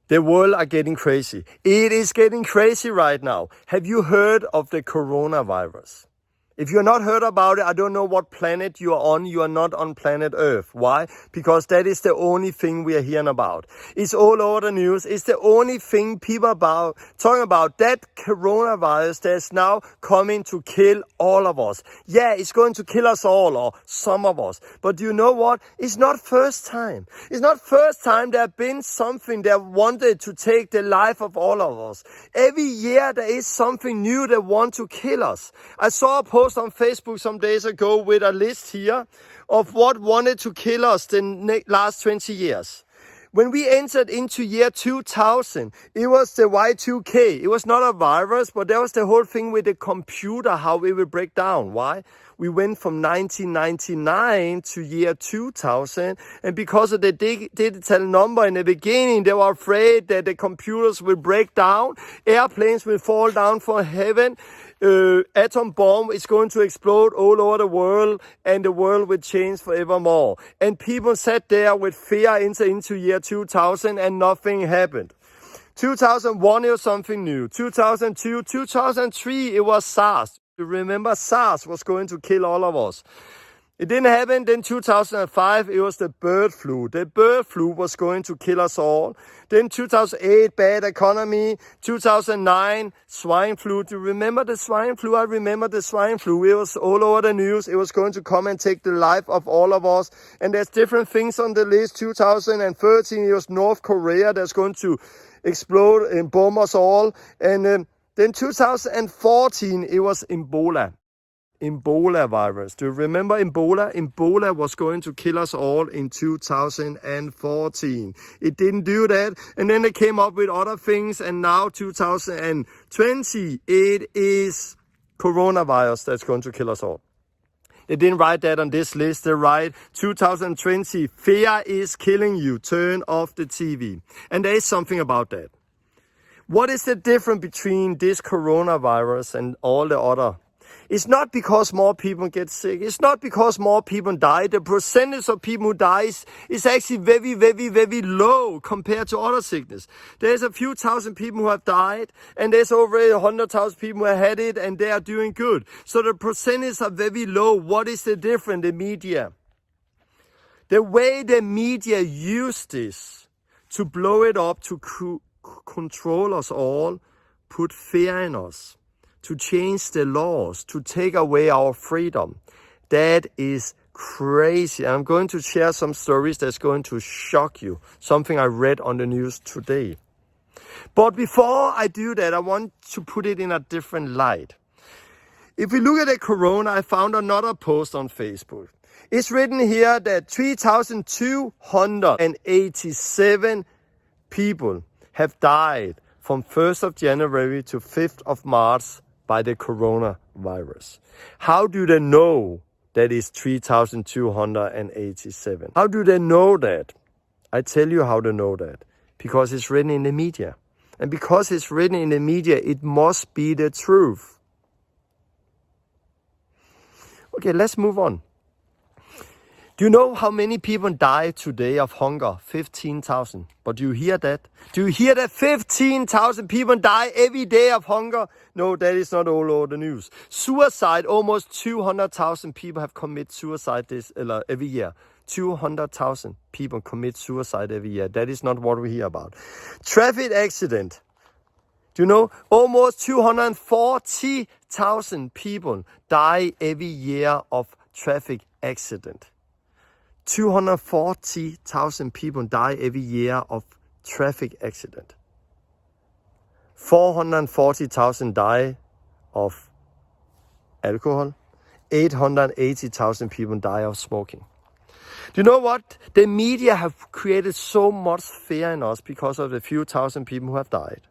The world are getting crazy. It is getting crazy right now. Have you heard of the coronavirus? If you're not heard about it, I don't know what planet you are on. You are not on planet Earth. Why? Because that is the only thing we are hearing about. It's all over the news. It's the only thing people are talking about. That coronavirus that's now coming to kill all of us. Yeah, it's going to kill us all, or some of us. But you know what? It's not first time. It's not first time there have been something that wanted to take the life of all of us. Every year there is something new that want to kill us. I saw a post on Facebook some days ago with a list here of what wanted to kill us the last 20 years. When we entered into year 2000, it was the Y2K. It was not a virus, but there was the whole thing with the computer, how it would break down. Why? We went from 1999 to year 2000, and because of the digital number in the beginning, they were afraid that the computers will break down, airplanes will fall down from heaven, atom bomb is going to explode all over the world, and the world will change forevermore. And people sat there with fear into year 2000, and nothing happened. 2001, it was something new. 2002, 2003, it was SARS. You remember SARS was going to kill all of us. It didn't happen. Then 2005, it was the bird flu. The bird flu was going to kill us all. Then 2008, bad economy. 2009, swine flu. Do you remember the swine flu? I remember the swine flu. It was all over the news. It was going to come and take the life of all of us. And there's different things on the list. 2013, it was North Korea that's going to explode and bomb us all. And then 2014, it was Ebola virus. Do you remember Ebola? Ebola was going to kill us all in 2014. It didn't do that. And then they came up with other things. And now 2020, it is coronavirus that's going to kill us all. They didn't write that on this list. They write 2020, fear is killing you. Turn off the TV. And there is something about that. What is the difference between this coronavirus and all the other? It's not because more people get sick. It's not because more people die. The percentage of people who die is actually very, very, very low compared to other sickness. There's a few thousand people who have died, and there's over 100,000 people who have had it, and they are doing good. So the percentages are very low. What is the difference? The media. The way the media use this to blow it up, to control us all, put fear in us, to change the laws, to take away our freedom. That is crazy. I'm going to share some stories that's going to shock you. Something I read on the news today. But before I do that, I want to put it in a different light. If we look at the corona, I found another post on Facebook. It's written here that 3,287 people have died from 1st of January to 5th of March by the coronavirus. How do they know that it's 3,287? How do they know that? I tell you how they know that. Because it's written in the media. And because it's written in the media, it must be the truth. Okay, let's move on. Do you know how many people die today of hunger? 15,000. But do you hear that? Do you hear that 15,000 people die every day of hunger? No, that is not all over the news. Suicide, almost 200,000 people have committed suicide every year. 200,000 people commit suicide every year. That is not what we hear about. Traffic accident. Do you know? Almost 240,000 people die every year of traffic accident. 240,000 people die every year of traffic accident. 440,000 die of alcohol. 880,000 people die of smoking. Do you know what? The media have created so much fear in us because of the few thousand people who have died.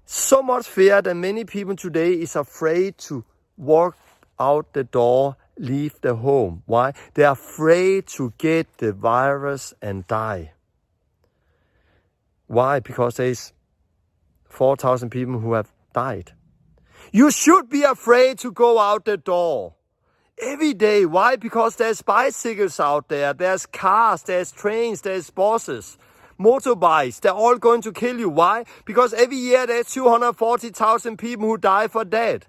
So much fear that many people today is afraid to walk out the door, leave the home. Why? They're afraid to get the virus and die. Why? Because there's 4,000 people who have died. You should be afraid to go out the door every day. Why? Because there's bicycles out there, there's cars, there's trains, there's buses. motorbikes, they're all going to kill you. Why? Because every year there's 240,000 people who die for that.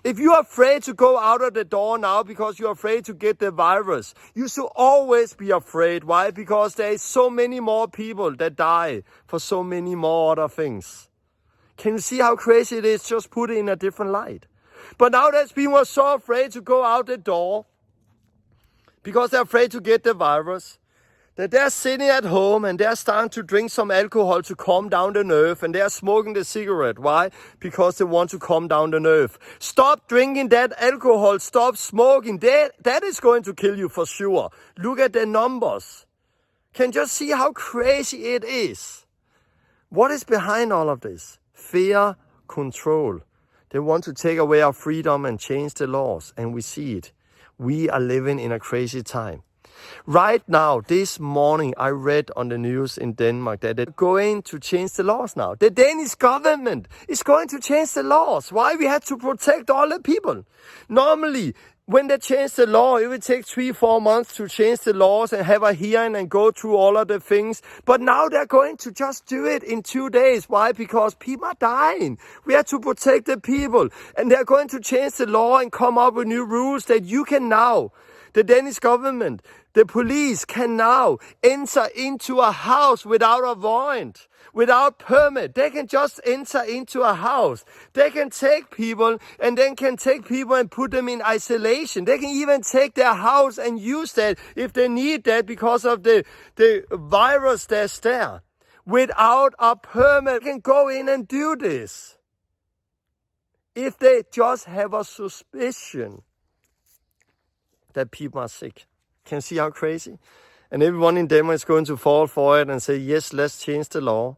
If you're afraid to go out of the door now because you're afraid to get the virus, you should always be afraid. Why? Because there is so many more people that die for so many more other things. Can you see how crazy it is? Just put it in a different light. But now that people are so afraid to go out the door because they're afraid to get the virus, that they're sitting at home and they're starting to drink some alcohol to calm down the nerve, and they're smoking the cigarette. Why? Because they want to calm down the nerve. Stop drinking that alcohol. Stop smoking. That is going to kill you for sure. Look at the numbers. Can you just see how crazy it is? What is behind all of this? Fear, control. They want to take away our freedom and change the laws, and we see it. We are living in a crazy time. Right now, this morning, I read on the news in Denmark that they're going to change the laws now. The Danish government is going to change the laws. Why? We had to protect all the people. Normally, when they change the law, it would take 3-4 months to change the laws and have a hearing and go through all of the things. But now they're going to just do it in 2 days. Why? Because people are dying. We have to protect the people. And they're going to change the law and come up with new rules that you can now, the Danish government, the police can now enter into a house without a warrant, without permit. They can just enter into a house. They can take people and then can take people and put them in isolation. They can even take their house and use that if they need that because of the virus that's there. Without a permit, they can go in and do this. If they just have a suspicion that people are sick. Can you see how crazy? And everyone in Denmark is going to fall for it and say, yes, let's change the law.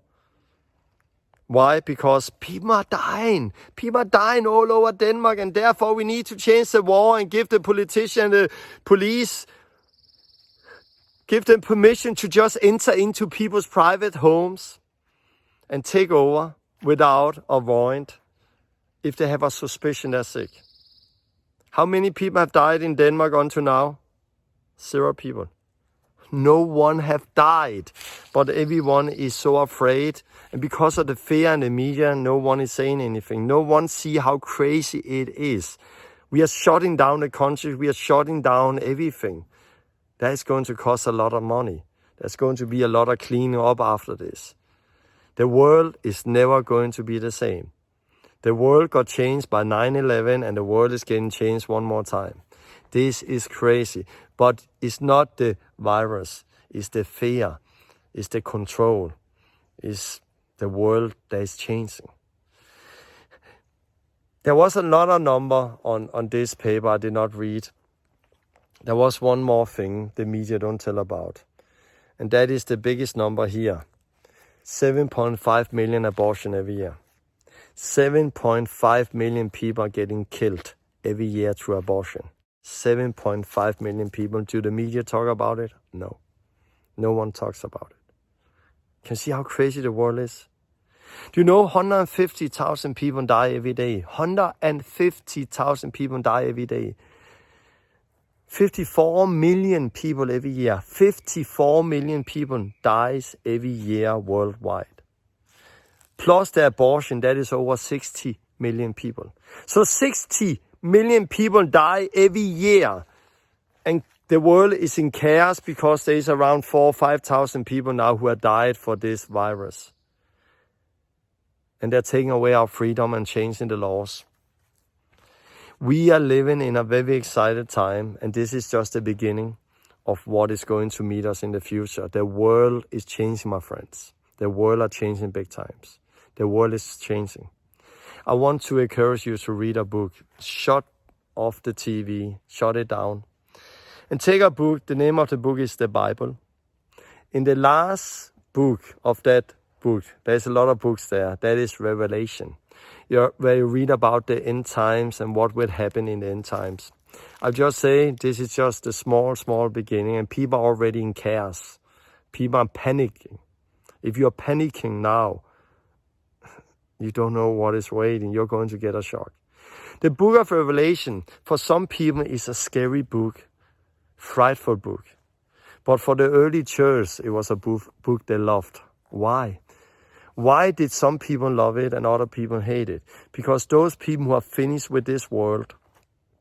Why? Because people are dying. People are dying all over Denmark, and therefore we need to change the law and give the politician, the police, give them permission to just enter into people's private homes and take over without a warrant if they have a suspicion they're sick. How many people have died in Denmark until now? 0 people. No one have died, but everyone is so afraid. And because of the fear in the media, no one is saying anything. No one see how crazy it is. We are shutting down the country. We are shutting down everything. That is going to cost a lot of money. There's going to be a lot of cleaning up after this. The world is never going to be the same. The world got changed by 9/11 and the world is getting changed one more time. This is crazy. But it's not the virus. It's the fear. It's the control. It's the world that is changing. There was another number on this paper I did not read. There was one more thing the media don't tell about. And that is the biggest number here. 7.5 million abortions every year. 7.5 million people are getting killed every year through abortion. 7.5 million people. Do the media talk about it? No. No one talks about it. Can you see how crazy the world is? Do you know 150,000 people die every day? 150,000 people die every day. 54 million people every year. 54 million people dies every year worldwide. Plus the abortion, that is over 60 million people. So 60 million people die every year. And the world is in chaos because there is around 4,000 or 5,000 people now who have died for this virus. And they're taking away our freedom and changing the laws. We are living in a very excited time, and this is just the beginning of what is going to meet us in the future. The world is changing, my friends. The world are changing big times. The world is changing. I want to encourage you to read a book. Shut off the TV, shut it down. And take a book. The name of the book is the Bible. In the last book of that book, there's a lot of books there. That is Revelation. Where you read about the end times and what will happen in the end times. I'll just say this is just a small beginning, and people are already in chaos. People are panicking. If you're panicking now, you don't know what is waiting. You're going to get a shock. The book of Revelation, for some people, is a scary book, frightful book. But for the early church, it was a book they loved. Why? Why did some people love it and other people hate it? Because those people who are finished with this world,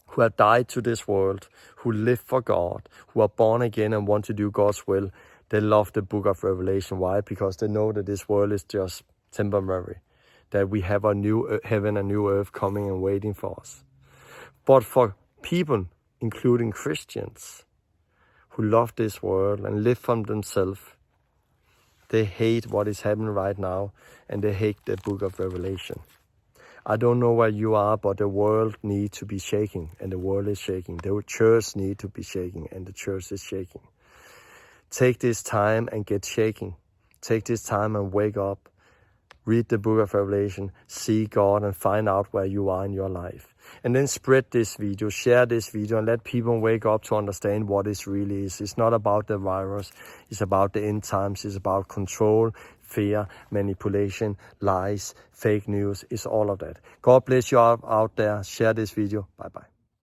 who have died to this world, who live for God, who are born again and want to do God's will, they love the book of Revelation. Why? Because they know that this world is just temporary, that we have a new heaven, a new earth coming and waiting for us. But for people, including Christians, who love this world and live from themselves, they hate what is happening right now, and they hate the book of Revelation. I don't know where you are, but the world needs to be shaking, and the world is shaking. The church needs to be shaking, and the church is shaking. Take this time and get shaking. Take this time and wake up. Read the book of Revelation, see God, and find out where you are in your life. And then spread this video, share this video, and let people wake up to understand what it really is. It's not about the virus. It's about the end times. It's about control, fear, manipulation, lies, fake news. It's all of that. God bless you out there. Share this video. Bye-bye.